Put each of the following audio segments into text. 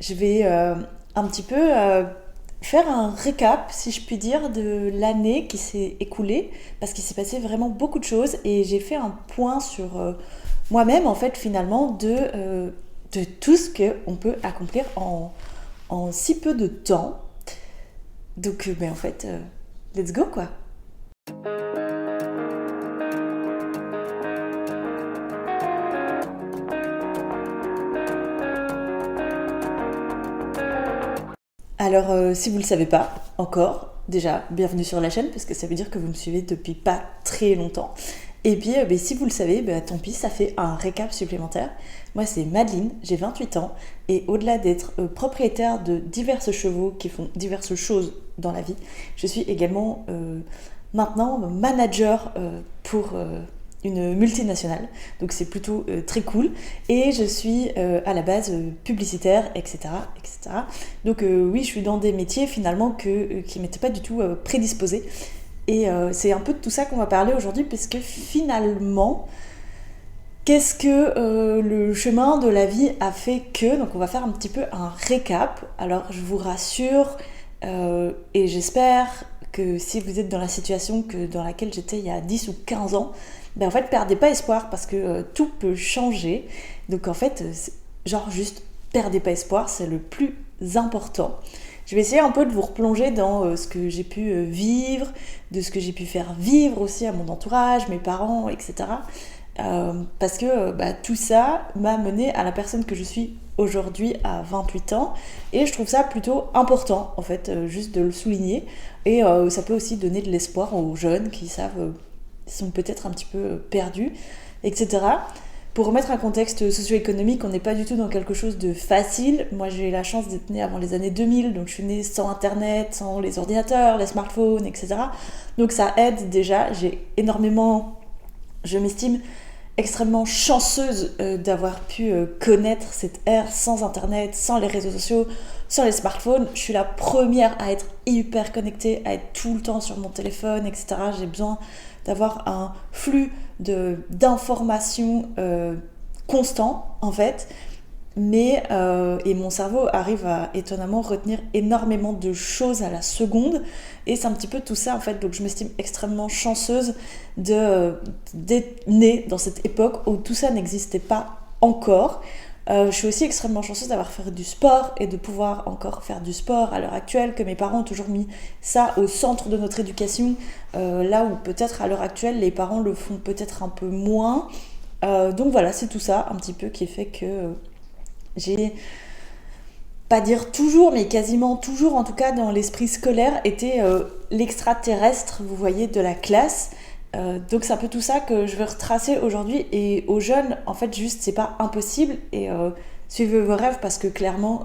Je vais un petit peu faire un récap, si je puis dire, de l'année qui s'est écoulée, parce qu'il s'est passé vraiment beaucoup de choses et j'ai fait un point sur moi-même, en fait, finalement, de tout ce qu'on peut accomplir en si peu de temps. Donc, en fait, let's go, quoi. Alors, si vous ne le savez pas encore, déjà, bienvenue sur la chaîne, parce que ça veut dire que vous me suivez depuis pas très longtemps. Et puis, si vous le savez, tant pis, ça fait un récap supplémentaire. Moi, c'est Madeleine, j'ai 28 ans, et au-delà d'être propriétaire de diverses chevaux qui font diverses choses dans la vie, je suis également maintenant manager pour une multinationale. Donc c'est plutôt très cool. Et je suis à la base publicitaire, etc., etc. Donc oui, je suis dans des métiers finalement qui ne m'étaient pas du tout prédisposés. Et c'est un peu de tout ça qu'on va parler aujourd'hui, puisque finalement, qu'est-ce que le chemin de la vie a fait que... Donc on va faire un petit peu un récap. Alors je vous rassure, et j'espère que si vous êtes dans la situation dans laquelle j'étais il y a 10 ou 15 ans, en fait, perdez pas espoir parce que tout peut changer. Donc en fait, genre juste perdez pas espoir, c'est le plus important. Je vais essayer un peu de vous replonger dans ce que j'ai pu vivre, de ce que j'ai pu faire vivre aussi à mon entourage, mes parents, etc. Parce que tout ça m'a mené à la personne que je suis aujourd'hui à 28 ans, et je trouve ça plutôt important en fait, juste de le souligner, et ça peut aussi donner de l'espoir aux jeunes qui sont peut-être un petit peu perdus, etc. Pour remettre un contexte socio-économique, on n'est pas du tout dans quelque chose de facile. Moi, j'ai eu la chance d'être née avant les années 2000, donc je suis née sans internet, sans les ordinateurs, les smartphones, etc. Donc ça aide déjà. Je m'estime extrêmement chanceuse d'avoir pu connaître cette ère sans internet, sans les réseaux sociaux, sans les smartphones. Je suis la première à être hyper connectée, à être tout le temps sur mon téléphone, etc. J'ai besoin d'avoir un flux d'informations constant, en fait. Et mon cerveau arrive à étonnamment retenir énormément de choses à la seconde, et c'est un petit peu tout ça en fait. Donc je m'estime extrêmement chanceuse d'être née dans cette époque où tout ça n'existait pas encore. Je suis aussi extrêmement chanceuse d'avoir fait du sport et de pouvoir encore faire du sport à l'heure actuelle, que mes parents ont toujours mis ça au centre de notre éducation, là où peut-être à l'heure actuelle les parents le font peut-être un peu moins. Donc voilà, c'est tout ça un petit peu qui fait que j'ai, pas dire toujours, mais quasiment toujours, en tout cas dans l'esprit scolaire, été l'extraterrestre, vous voyez, de la classe. Donc c'est un peu tout ça que je veux retracer aujourd'hui. Et aux jeunes, en fait, juste, c'est pas impossible. Et suivez vos rêves, parce que clairement,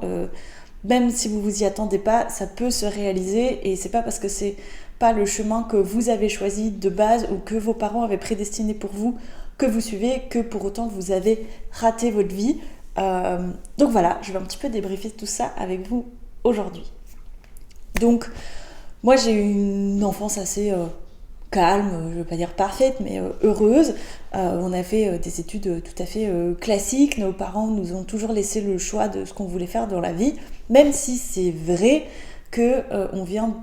même si vous vous y attendez pas, ça peut se réaliser. Et c'est pas parce que c'est pas le chemin que vous avez choisi de base ou que vos parents avaient prédestiné pour vous que vous suivez, que pour autant vous avez raté votre vie. Donc voilà, je vais un petit peu débriefer tout ça avec vous aujourd'hui. Donc, moi j'ai eu une enfance assez calme, je ne veux pas dire parfaite, mais heureuse. On a fait des études tout à fait classiques. Nos parents nous ont toujours laissé le choix de ce qu'on voulait faire dans la vie, même si c'est vrai qu'on vient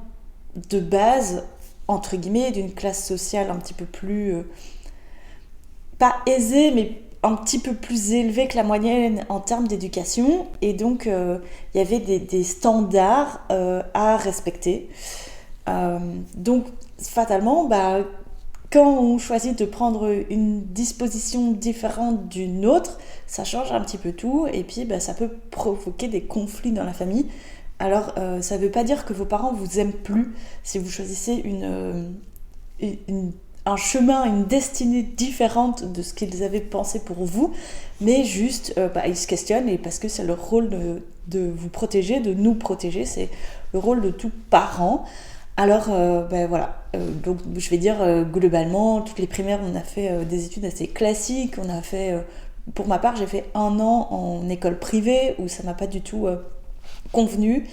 de base, entre guillemets, d'une classe sociale un petit peu plus... pas aisée, mais un petit peu plus élevé que la moyenne en termes d'éducation, et donc il y avait des standards à respecter. Donc fatalement, quand on choisit de prendre une disposition différente d'une autre, ça change un petit peu tout, et puis ça peut provoquer des conflits dans la famille. Alors ça ne veut pas dire que vos parents vous aiment plus si vous choisissez un chemin, une destinée différente de ce qu'ils avaient pensé pour vous, mais juste ils se questionnent, et parce que c'est leur rôle de vous protéger, de nous protéger, c'est le rôle de tout parent. Alors voilà, donc je vais dire globalement, toutes les primaires on a fait des études assez classiques. On a fait, pour ma part j'ai fait 1 an en école privée où ça m'a pas du tout convenu.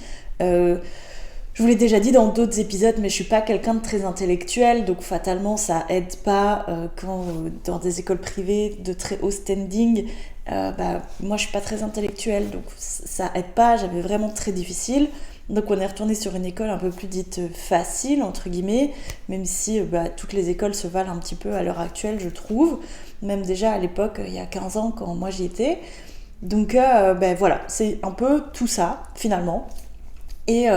Je vous l'ai déjà dit dans d'autres épisodes, mais je suis pas quelqu'un de très intellectuel, donc fatalement ça aide pas quand dans des écoles privées de très haut standing, moi je suis pas très intellectuelle, donc ça aide pas, j'avais vraiment très difficile. Donc on est retourné sur une école un peu plus dite facile, entre guillemets, même si toutes les écoles se valent un petit peu à l'heure actuelle, je trouve, même déjà à l'époque, il y a 15 ans quand moi j'y étais. Donc voilà, c'est un peu tout ça finalement. Et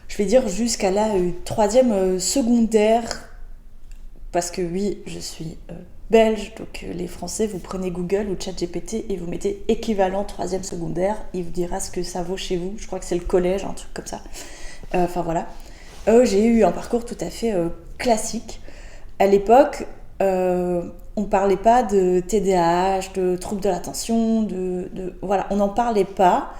je vais dire jusqu'à la troisième secondaire, parce que oui, je suis belge, donc les Français, vous prenez Google ou ChatGPT et vous mettez équivalent troisième secondaire, il vous dira ce que ça vaut chez vous. Je crois que c'est le collège, un truc comme ça. Enfin voilà. J'ai eu un parcours tout à fait classique. À l'époque, on parlait pas de TDAH, de troubles de l'attention, voilà, on n'en parlait pas.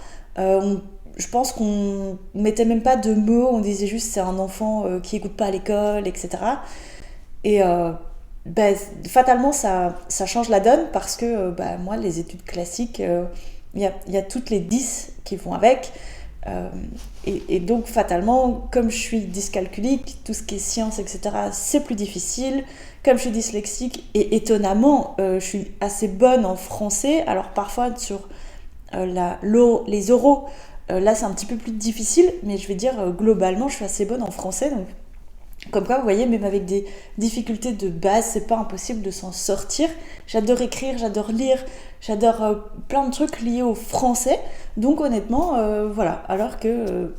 Je pense qu'on mettait même pas de mots, on disait juste c'est un enfant qui écoute pas à l'école, etc. Et fatalement ça change la donne parce que moi les études classiques, il y a toutes les 10 qui vont avec. Et donc fatalement, comme je suis dyscalculique, tout ce qui est sciences, etc., c'est plus difficile. Comme je suis dyslexique et étonnamment, je suis assez bonne en français. Alors parfois sur les oraux, là c'est un petit peu plus difficile, mais je vais dire globalement, je suis assez bonne en français. Donc comme quoi, vous voyez, même avec des difficultés de base, c'est pas impossible de s'en sortir. J'adore écrire, j'adore lire, j'adore plein de trucs liés au français. Donc honnêtement, voilà. Alors que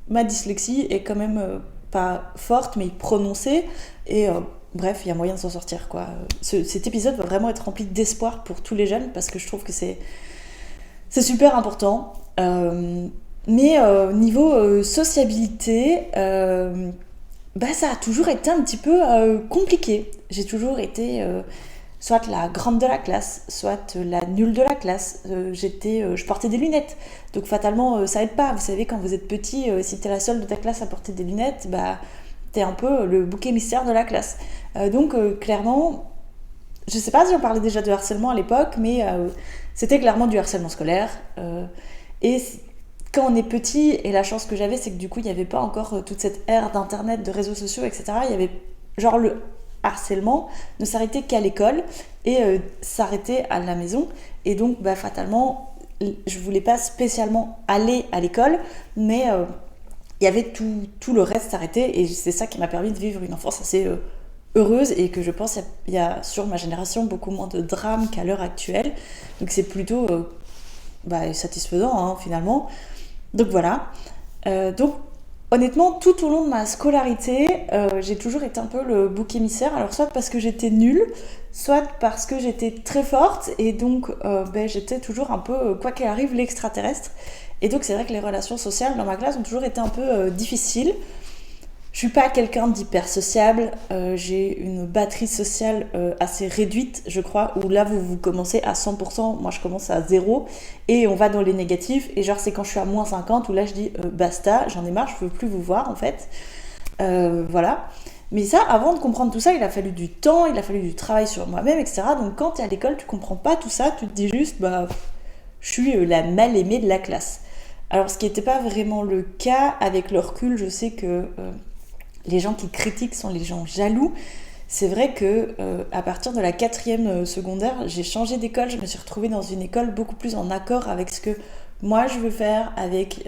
ma dyslexie est quand même pas forte, mais prononcée. Et bref, il y a moyen de s'en sortir, quoi. Cet épisode va vraiment être rempli d'espoir pour tous les jeunes, parce que je trouve que c'est super important. Mais niveau sociabilité... ça a toujours été un petit peu compliqué. J'ai toujours été soit la grande de la classe, soit la nulle de la classe. Je portais des lunettes. Donc fatalement, ça aide pas. Vous savez, quand vous êtes petit, si t'es la seule de ta classe à porter des lunettes, t'es un peu le bouc émissaire de la classe. Donc clairement, je sais pas si on parlait déjà de harcèlement à l'époque, mais c'était clairement du harcèlement scolaire. Et quand on est petit, et la chance que j'avais, c'est que du coup, il n'y avait pas encore toute cette ère d'internet, de réseaux sociaux, etc. Il y avait genre le harcèlement ne s'arrêtait qu'à l'école et s'arrêtait à la maison. Et donc, fatalement, je voulais pas spécialement aller à l'école, mais il y avait tout le reste s'arrêter. Et c'est ça qui m'a permis de vivre une enfance assez heureuse et que je pense il y a sur ma génération beaucoup moins de drames qu'à l'heure actuelle. Donc c'est plutôt satisfaisant hein, finalement. Donc voilà. Donc honnêtement, tout au long de ma scolarité, j'ai toujours été un peu le bouc émissaire. Alors soit parce que j'étais nulle, soit parce que j'étais très forte et donc j'étais toujours un peu, quoi qu'il arrive, l'extraterrestre. Et donc c'est vrai que les relations sociales dans ma classe ont toujours été un peu difficiles. Je suis pas quelqu'un d'hyper sociable, j'ai une batterie sociale assez réduite, je crois, où là vous commencez à 100%, moi je commence à 0, et on va dans les négatifs, et genre c'est quand je suis à moins 50, où là je dis basta, j'en ai marre, je veux plus vous voir en fait. Voilà. Mais ça, avant de comprendre tout ça, il a fallu du temps, il a fallu du travail sur moi-même, etc. Donc quand t'es à l'école, tu comprends pas tout ça, tu te dis juste, je suis la mal aimée de la classe. Alors ce qui n'était pas vraiment le cas, avec le recul, je sais que... les gens qui critiquent sont les gens jaloux. C'est vrai que à partir de la 4e secondaire, j'ai changé d'école. Je me suis retrouvée dans une école beaucoup plus en accord avec ce que moi je veux faire, avec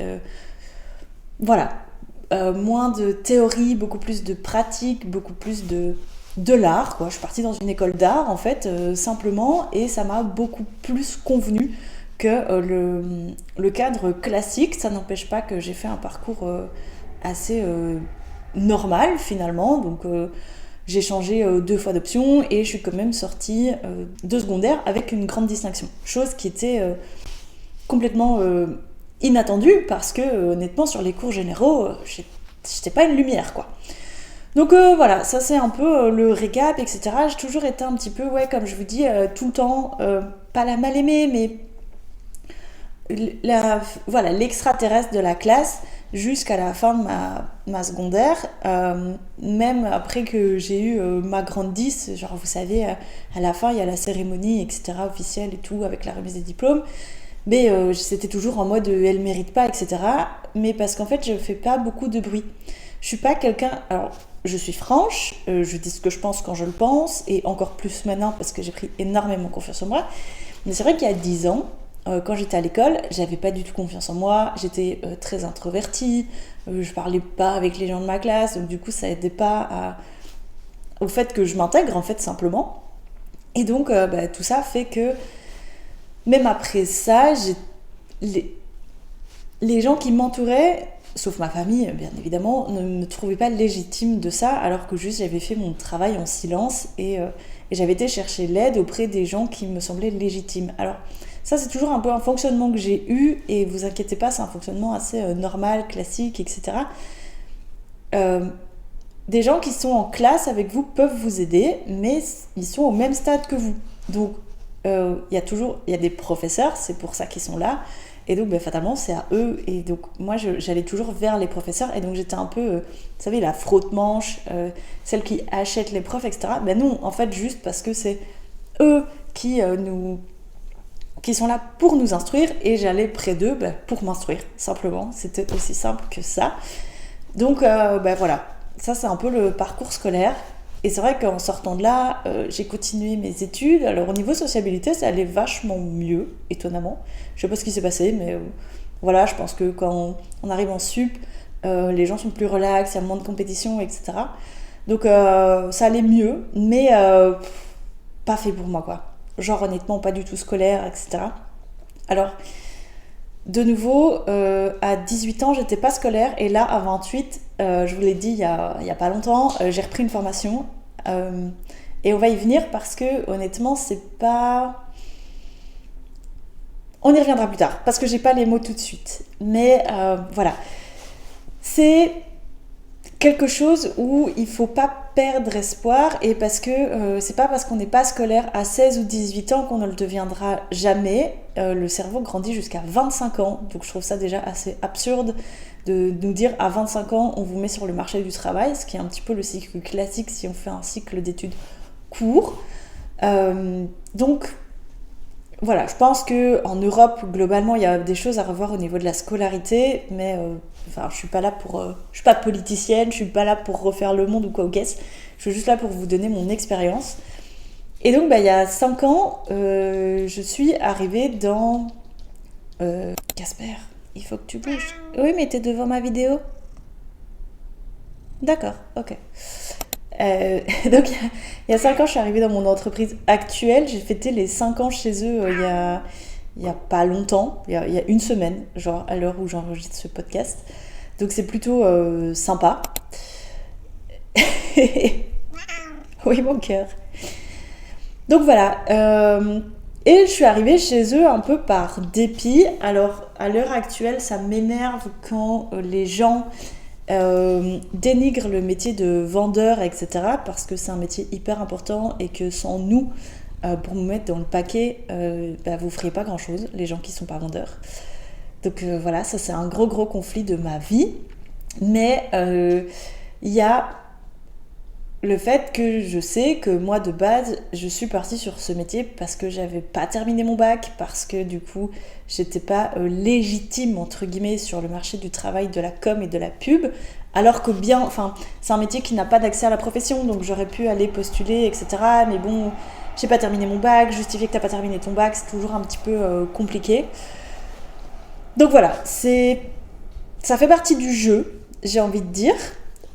moins de théorie, beaucoup plus de pratique, beaucoup plus de l'art, quoi. Je suis partie dans une école d'art en fait, simplement, et ça m'a beaucoup plus convenu que le cadre classique. Ça n'empêche pas que j'ai fait un parcours assez normal finalement, donc j'ai changé 2 fois d'option et je suis quand même sortie de secondaire avec une grande distinction, chose qui était complètement inattendue parce que honnêtement sur les cours généraux j'étais pas une lumière quoi. Donc voilà, ça c'est un peu le récap, etc. J'ai toujours été un petit peu, comme je vous dis, tout le temps, pas la mal aimée, mais l'extraterrestre de la classe jusqu'à la fin de ma secondaire, même après que j'ai eu ma grande 10, genre vous savez, à la fin il y a la cérémonie, etc., officielle et tout, avec la remise des diplômes, mais c'était toujours en mode elle mérite pas, etc. mais parce qu'en fait je fais pas beaucoup de bruit. Je suis pas quelqu'un... Alors, je suis franche, je dis ce que je pense quand je le pense, et encore plus maintenant parce que j'ai pris énormément confiance en moi. Mais c'est vrai qu'il y a 10 ans, quand j'étais à l'école, j'avais pas du tout confiance en moi, j'étais très introvertie, je parlais pas avec les gens de ma classe, donc du coup ça aidait pas au fait que je m'intègre en fait simplement. Et donc tout ça fait que même après ça, les gens qui m'entouraient, sauf ma famille bien évidemment, ne me trouvaient pas légitime de ça, alors que juste j'avais fait mon travail en silence et j'avais été chercher l'aide auprès des gens qui me semblaient légitimes. Alors ça c'est toujours un peu un fonctionnement que j'ai eu, et vous inquiétez pas, c'est un fonctionnement assez normal, classique, etc. Des gens qui sont en classe avec vous peuvent vous aider, mais ils sont au même stade que vous. Donc il y a des professeurs, c'est pour ça qu'ils sont là, et donc fatalement c'est à eux. Et donc moi j'allais toujours vers les professeurs, et donc j'étais un peu, vous savez, la frotte-manche, celle qui achète les profs, etc. Non, en fait, juste parce que c'est eux qui sont là pour nous instruire, et j'allais près d'eux pour m'instruire, simplement. C'était aussi simple que ça. Donc voilà, ça c'est un peu le parcours scolaire. Et c'est vrai qu'en sortant de là, j'ai continué mes études. Alors au niveau sociabilité, ça allait vachement mieux, étonnamment. Je sais pas ce qui s'est passé, mais voilà, je pense que quand on arrive en sup, les gens sont plus relax, il y a moins de compétition, etc. Donc ça allait mieux, mais pas fait pour moi, quoi. Genre honnêtement, pas du tout scolaire, etc. Alors, de nouveau, à 18 ans, j'étais pas scolaire, et là, à 28, je vous l'ai dit il y a pas longtemps, j'ai repris une formation, et on va y venir parce que, honnêtement, c'est pas... On y reviendra plus tard, parce que j'ai pas les mots tout de suite. Mais voilà, c'est quelque chose où il faut pas perdre espoir, et parce que c'est pas parce qu'on n'est pas scolaire à 16 ou 18 ans qu'on ne le deviendra jamais. Le cerveau grandit jusqu'à 25 ans, donc je trouve ça déjà assez absurde de nous dire à 25 ans on vous met sur le marché du travail, ce qui est un petit peu le cycle classique si on fait un cycle d'études court. Donc voilà, je pense qu'en Europe, globalement, il y a des choses à revoir au niveau de la scolarité, mais je suis pas là pour... je suis pas politicienne, je suis pas là pour refaire le monde ou quoi, qu'est-ce. Je suis juste là pour vous donner mon expérience. Et donc, il y a 5 ans, je suis arrivée dans... Casper, il faut que tu bouges. Oui, mais t'es devant ma vidéo. D'accord, ok. Donc il y a 5 ans, je suis arrivée dans mon entreprise actuelle. J'ai fêté les 5 ans chez eux il y a pas longtemps, il y a une semaine, genre à l'heure où j'enregistre ce podcast. Donc c'est plutôt sympa. Oui, mon cœur. Donc voilà. Et je suis arrivée chez eux un peu par dépit. Alors à l'heure actuelle, ça m'énerve quand les gens dénigrent le métier de vendeur, etc. parce que c'est un métier hyper important, et que sans nous, pour me mettre dans le paquet, vous feriez pas grand chose, les gens qui sont pas vendeurs. Donc voilà, ça c'est un gros conflit de ma vie. Mais il y a le fait que je sais que moi de base je suis partie sur ce métier parce que j'avais pas terminé mon bac, parce que du coup j'étais pas légitime entre guillemets sur le marché du travail de la com et de la pub, alors que c'est un métier qui n'a pas d'accès à la profession, donc j'aurais pu aller postuler, etc. Mais bon, j'ai pas terminé mon bac, justifier que t'as pas terminé ton bac, c'est toujours un petit peu compliqué. Donc voilà, ça fait partie du jeu, j'ai envie de dire.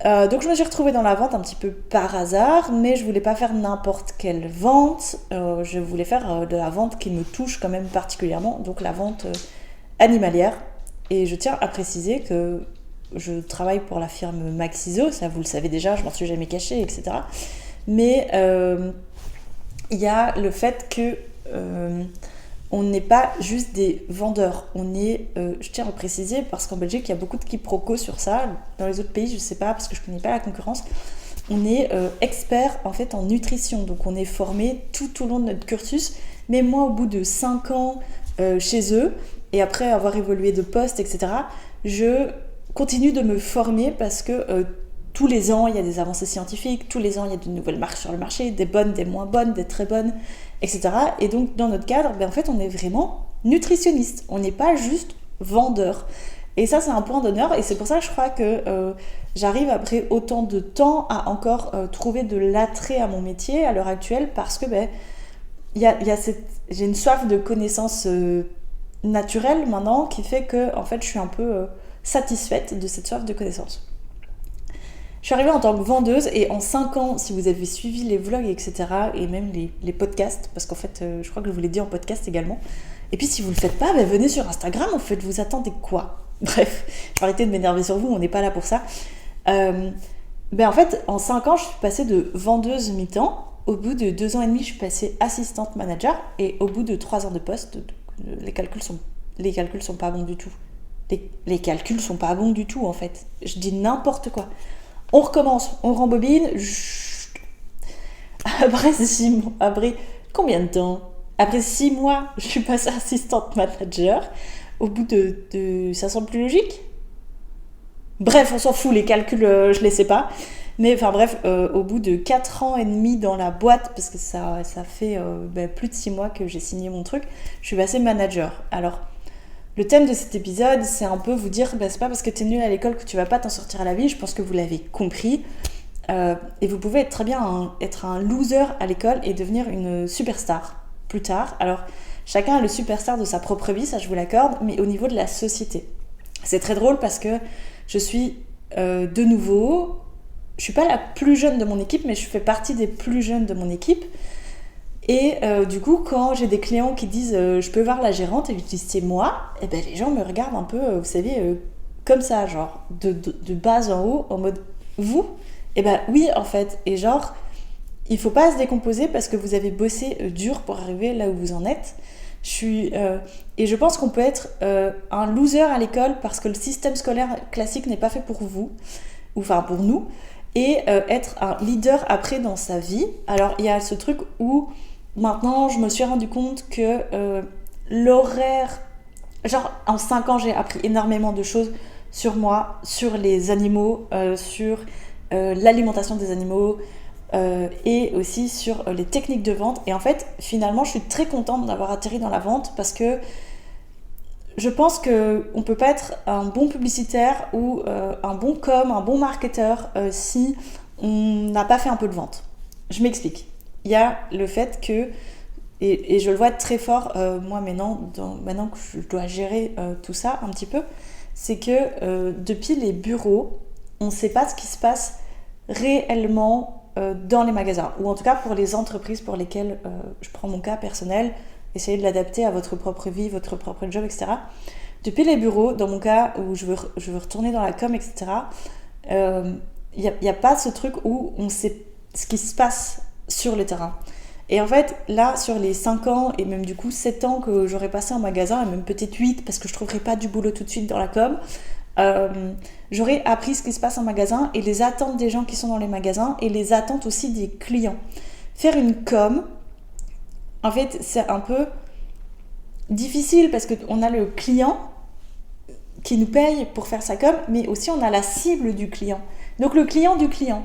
Donc je me suis retrouvée dans la vente un petit peu par hasard, mais je voulais pas faire n'importe quelle vente, je voulais faire de la vente qui me touche quand même particulièrement, donc la vente animalière. Et je tiens à préciser que je travaille pour la firme Maxiso, ça vous le savez déjà, je m'en suis jamais cachée, etc. Mais il y a le fait que on n'est pas juste des vendeurs, on est, je tiens à le préciser parce qu'en Belgique il y a beaucoup de quiproquos sur ça, dans les autres pays je sais pas parce que je connais pas la concurrence, on est expert en fait en nutrition, donc on est formé tout au long de notre cursus, mais moi au bout de 5 ans chez eux, et après avoir évolué de poste, etc., je continue de me former parce que tous les ans il y a des avancées scientifiques, tous les ans il y a de nouvelles marques sur le marché, des bonnes, des moins bonnes, des très bonnes, etc. Et donc dans notre cadre, en fait on est vraiment nutritionniste, on n'est pas juste vendeur. Et ça, c'est un point d'honneur. Et c'est pour ça que je crois que j'arrive après autant de temps à encore trouver de l'attrait à mon métier à l'heure actuelle parce que j'ai une soif de connaissances naturelles maintenant qui fait que en fait, je suis un peu satisfaite de cette soif de connaissances. Je suis arrivée en tant que vendeuse et en 5 ans, si vous avez suivi les vlogs, etc., et même les podcasts, parce qu'en fait, je crois que je vous l'ai dit en podcast également. Et puis si vous le faites pas, venez sur Instagram, en fait, vous attendez quoi ? Bref, je vais arrêter de m'énerver sur vous, on n'est pas là pour ça. En fait, en 5 ans, je suis passée de vendeuse mi-temps. Au bout de 2 ans et demi, je suis passée assistante manager. Et au bout de 3 ans de poste, les calculs sont pas bons du tout. Les calculs sont pas bons du tout, en fait. Je dis n'importe quoi. On recommence, on rembobine. Après combien de temps ? Après 6 mois, je suis passée assistante manager. Au bout de ça semble plus logique ? Bref, on s'en fout, les calculs, je les sais pas. Mais enfin bref, au bout de 4 ans et demi dans la boîte, parce que ça fait plus de 6 mois que j'ai signé mon truc, je suis passée manager. Alors, le thème de cet épisode, c'est un peu vous dire, c'est pas parce que t'es nul à l'école que tu vas pas t'en sortir à la vie, je pense que vous l'avez compris. Et vous pouvez être très bien être un loser à l'école et devenir une superstar plus tard. Alors, chacun a le superstar de sa propre vie, ça je vous l'accorde, mais au niveau de la société. C'est très drôle parce que je suis de nouveau, je suis pas la plus jeune de mon équipe, mais je fais partie des plus jeunes de mon équipe. Et du coup, quand j'ai des clients qui disent je peux voir la gérante, et je dis c'est moi, et les gens me regardent un peu, vous savez, comme ça, genre de bas en haut, en mode vous ? Oui, en fait. Et genre, il faut pas se décomposer parce que vous avez bossé dur pour arriver là où vous en êtes. Et je pense qu'on peut être un loser à l'école parce que le système scolaire classique n'est pas fait pour vous, ou enfin pour nous, et être un leader après dans sa vie. Alors il y a ce truc où maintenant je me suis rendu compte que l'horaire, genre en 5 ans j'ai appris énormément de choses sur moi, sur les animaux, sur l'alimentation des animaux, et aussi sur les techniques de vente. Et en fait, finalement, je suis très contente d'avoir atterri dans la vente parce que je pense qu'on peut pas être un bon publicitaire ou un bon com, un bon marketeur si on n'a pas fait un peu de vente. Je m'explique. Il y a le fait que, et je le vois très fort, moi maintenant que je dois gérer tout ça un petit peu, c'est que depuis les bureaux, on ne sait pas ce qui se passe réellement dans les magasins, ou en tout cas pour les entreprises pour lesquelles je prends mon cas personnel, essayez de l'adapter à votre propre vie, votre propre job, etc. Depuis les bureaux, dans mon cas où je veux retourner dans la com, etc., il n'y a pas ce truc où on sait ce qui se passe sur le terrain. Et en fait, là, sur les 5 ans, et même du coup 7 ans que j'aurais passé en magasin, et même peut-être 8, parce que je ne trouverais pas du boulot tout de suite dans la com, j'aurais appris ce qui se passe en magasin et les attentes des gens qui sont dans les magasins et les attentes aussi des clients. Faire une com, en fait, c'est un peu difficile parce qu'on a le client qui nous paye pour faire sa com, mais aussi on a la cible du client. Donc le client du client.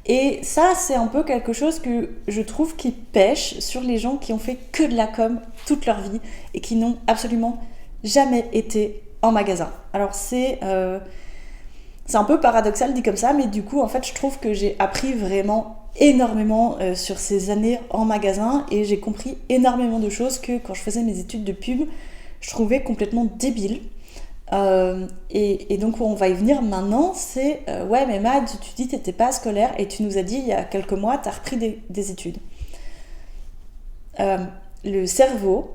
Et ça, c'est un peu quelque chose que je trouve qui pêche sur les gens qui ont fait que de la com toute leur vie et qui n'ont absolument jamais été en magasin. Alors c'est un peu paradoxal dit comme ça, mais du coup en fait je trouve que j'ai appris vraiment énormément sur ces années en magasin et j'ai compris énormément de choses que quand je faisais mes études de pub je trouvais complètement débiles. Et donc on va y venir maintenant, c'est ouais mais Mad, tu dis t'étais pas scolaire et tu nous as dit il y a quelques mois t'as repris des études. Le cerveau,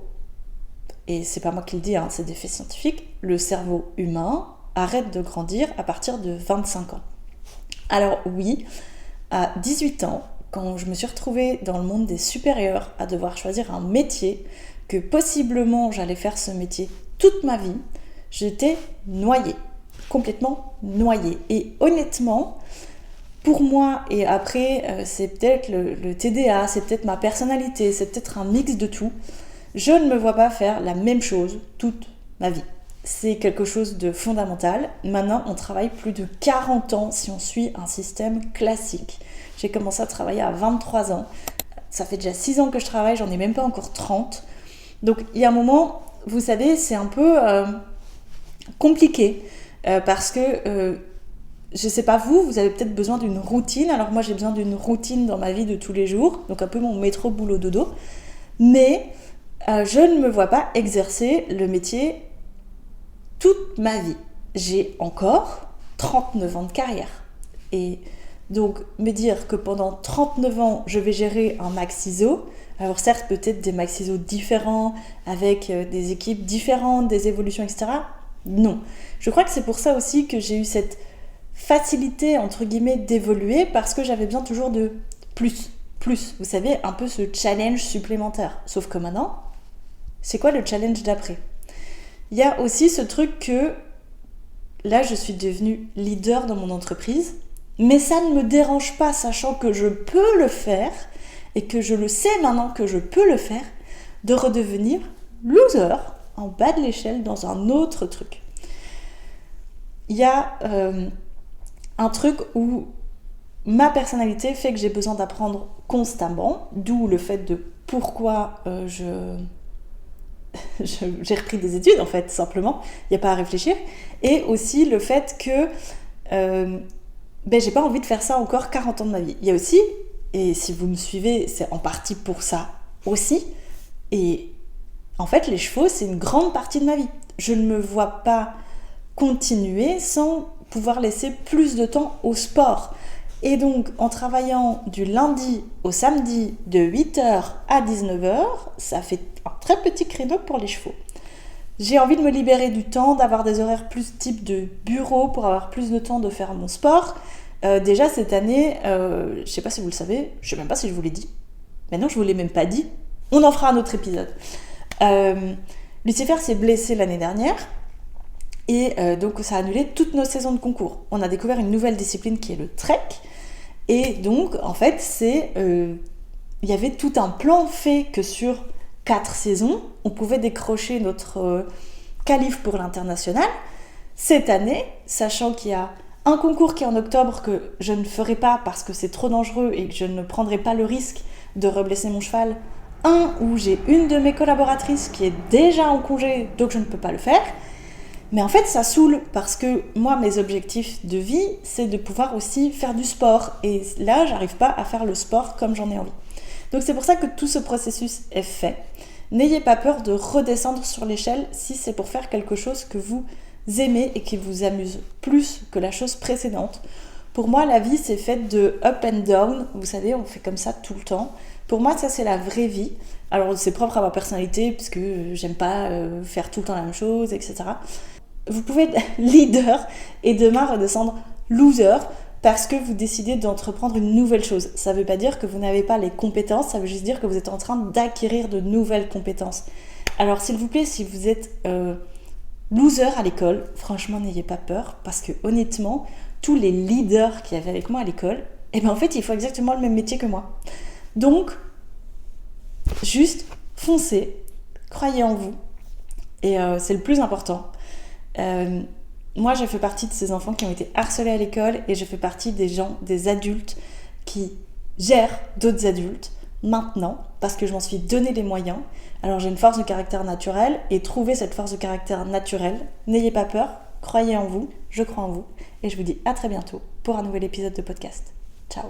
et c'est pas moi qui le dis, c'est des faits scientifiques, le cerveau humain arrête de grandir à partir de 25 ans. Alors oui, à 18 ans, quand je me suis retrouvée dans le monde des supérieurs à devoir choisir un métier, que possiblement j'allais faire ce métier toute ma vie, j'étais noyée, complètement noyée. Et honnêtement, pour moi, et après c'est peut-être le TDA, c'est peut-être ma personnalité, c'est peut-être un mix de tout, je ne me vois pas faire la même chose toute ma vie. C'est quelque chose de fondamental. Maintenant, on travaille plus de 40 ans si on suit un système classique. J'ai commencé à travailler à 23 ans. Ça fait déjà 6 ans que je travaille, j'en ai même pas encore 30. Donc, il y a un moment, vous savez, c'est un peu compliqué parce que je sais pas vous avez peut-être besoin d'une routine. Alors moi j'ai besoin d'une routine dans ma vie de tous les jours, donc un peu mon métro boulot dodo, mais je ne me vois pas exercer le métier toute ma vie. J'ai encore 39 ans de carrière, et donc me dire que pendant 39 ans je vais gérer un max ISO, alors certes peut-être des max ISO différents, avec des équipes différentes, des évolutions, etc. Non. Je crois que c'est pour ça aussi que j'ai eu cette facilité, entre guillemets, d'évoluer, parce que j'avais besoin toujours de plus. Vous savez, un peu ce challenge supplémentaire. Sauf que maintenant, c'est quoi le challenge d'après ? Il y a aussi ce truc que, là, je suis devenue leader dans mon entreprise, mais ça ne me dérange pas, sachant que je peux le faire, et que je le sais maintenant que je peux le faire, de redevenir loser en bas de l'échelle dans un autre truc. Il y a un truc où ma personnalité fait que j'ai besoin d'apprendre constamment, d'où le fait de pourquoi j'ai repris des études, en fait, simplement. Il n'y a pas à réfléchir. Et aussi le fait que j'ai pas envie de faire ça encore 40 ans de ma vie. Il y a aussi, et si vous me suivez, c'est en partie pour ça aussi, et en fait, les chevaux, c'est une grande partie de ma vie. Je ne me vois pas continuer sans pouvoir laisser plus de temps au sport. Et donc, en travaillant du lundi au samedi de 8h à 19h, ça fait un très petit créneau pour les chevaux. J'ai envie de me libérer du temps, d'avoir des horaires plus type de bureau pour avoir plus de temps de faire mon sport. Déjà cette année, je sais pas si vous le savez, je sais même pas si je vous l'ai dit. Mais non, je vous l'ai même pas dit. On en fera un autre épisode. Lucifer s'est blessé l'année dernière. Et donc ça a annulé toutes nos saisons de concours. On a découvert une nouvelle discipline qui est le trek. Et donc en fait il y avait tout un plan fait que sur 4 saisons, on pouvait décrocher notre qualif pour l'international. Cette année, sachant qu'il y a un concours qui est en octobre que je ne ferai pas parce que c'est trop dangereux et que je ne prendrai pas le risque de reblesser mon cheval, un où j'ai une de mes collaboratrices qui est déjà en congé, donc je ne peux pas le faire. Mais en fait, ça saoule parce que moi, mes objectifs de vie, c'est de pouvoir aussi faire du sport. Et là, j'arrive pas à faire le sport comme j'en ai envie. Donc c'est pour ça que tout ce processus est fait. N'ayez pas peur de redescendre sur l'échelle si c'est pour faire quelque chose que vous aimez et qui vous amuse plus que la chose précédente. Pour moi, la vie, c'est faite de up and down. Vous savez, on fait comme ça tout le temps. Pour moi, ça, c'est la vraie vie. Alors, c'est propre à ma personnalité, parce que j'aime pas faire tout le temps la même chose, etc. Vous pouvez être leader et demain redescendre loser parce que vous décidez d'entreprendre une nouvelle chose. Ça ne veut pas dire que vous n'avez pas les compétences, ça veut juste dire que vous êtes en train d'acquérir de nouvelles compétences. Alors s'il vous plaît, si vous êtes loser à l'école, franchement n'ayez pas peur parce que honnêtement, tous les leaders qu'il y avait avec moi à l'école, en fait ils font exactement le même métier que moi. Donc, juste foncez, croyez en vous et c'est le plus important. Moi, je fais partie de ces enfants qui ont été harcelés à l'école et je fais partie des adultes qui gèrent d'autres adultes maintenant parce que je m'en suis donné les moyens. Alors, j'ai une force de caractère naturelle et trouvez cette force de caractère naturelle. N'ayez pas peur, croyez en vous, je crois en vous et je vous dis à très bientôt pour un nouvel épisode de podcast. Ciao.